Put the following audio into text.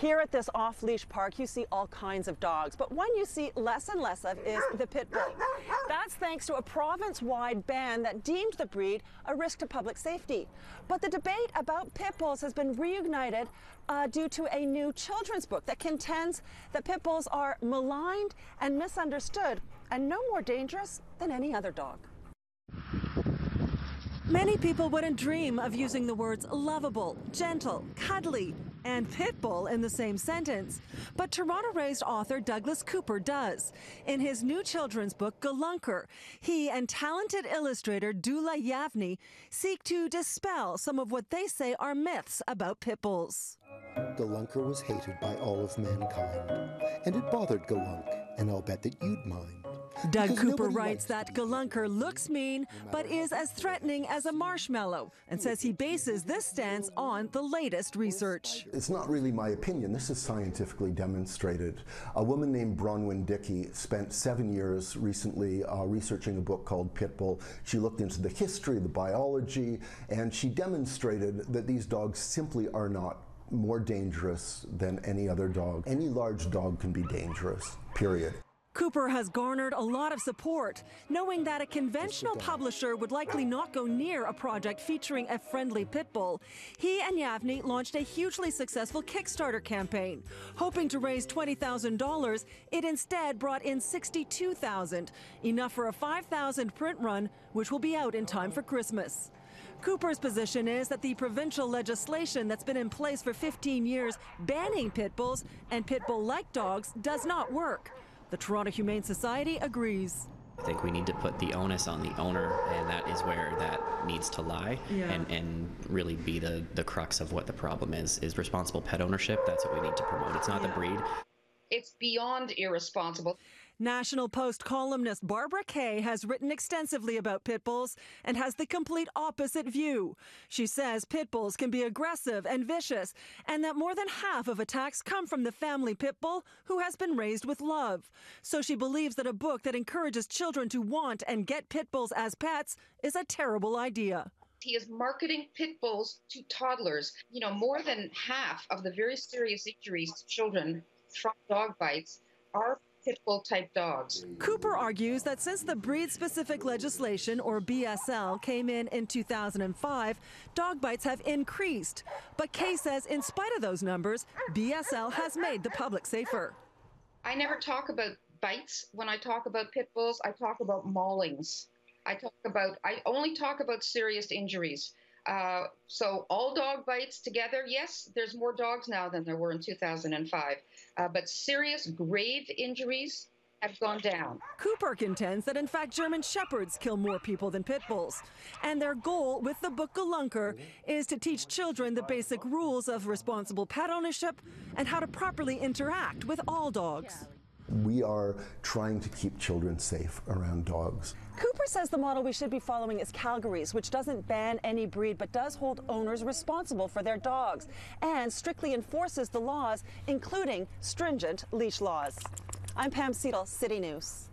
Here at this off-leash park, you see all kinds of dogs, but one you see less and less of is the pit bull. That's thanks to a province-wide ban that deemed the breed a risk to public safety. But the debate about pit bulls has been reignited due to a new children's book that contends that pit bulls are maligned and misunderstood and no more dangerous than any other dog. Many people wouldn't dream of using the words lovable, gentle, cuddly, and pit bull in the same sentence. But Toronto-raised author Douglas Cooper does. In his new children's book, Galunker, he and talented illustrator Dula Yavni seek to dispel some of what they say are myths about pit bulls. Galunker was hated by all of mankind, and it bothered Galunk, and I'll bet that you'd mind. Doug Cooper writes that Galunker looks mean, but is as threatening as a marshmallow, and says he bases this stance on the latest research. It's not really my opinion. This is scientifically demonstrated. A woman named Bronwyn Dickey spent 7 years recently researching a book called Pit Bull. She looked into the history, the biology, and she demonstrated that these dogs simply are not more dangerous than any other dog. Any large dog can be dangerous, period. Cooper has garnered a lot of support, knowing that a conventional publisher would likely not go near a project featuring a friendly pit bull. He and Yavni launched a hugely successful Kickstarter campaign. Hoping to raise $20,000, it instead brought in $62,000, enough for a 5,000 print run, which will be out in time for Christmas. Cooper's position is that the provincial legislation that's been in place for 15 years banning pit bulls and pit bull-like dogs does not work. The Toronto Humane Society agrees. I think we need to put the onus on the owner, and that is where that needs to lie, and really be the crux of what the problem is responsible pet ownership. That's what we need to promote. It's not the breed. It's beyond irresponsible. National Post columnist Barbara Kay has written extensively about pit bulls and has the complete opposite view. She says pit bulls can be aggressive and vicious, and that more than half of attacks come from the family pit bull who has been raised with love. So she believes that a book that encourages children to want and get pit bulls as pets is a terrible idea. He is marketing pit bulls to toddlers. You know, more than half of the very serious injuries to children from dog bites are pit bull type dogs. Cooper argues that since the breed-specific legislation, or BSL, came in 2005, dog bites have increased. But Kay says in spite of those numbers, BSL has made the public safer. I never talk about bites. When I talk about pit bulls, I talk about maulings. I only talk about serious injuries. So all dog bites together, yes, there's more dogs now than there were in 2005. But serious, grave injuries have gone down. Cooper contends that, in fact, German Shepherds kill more people than pit bulls. And their goal with the book Galunker is to teach children the basic rules of responsible pet ownership and how to properly interact with all dogs. We are trying to keep children safe around dogs. Cooper says the model we should be following is Calgary's, which doesn't ban any breed but does hold owners responsible for their dogs and strictly enforces the laws, including stringent leash laws. I'm Pam Seidel, City News.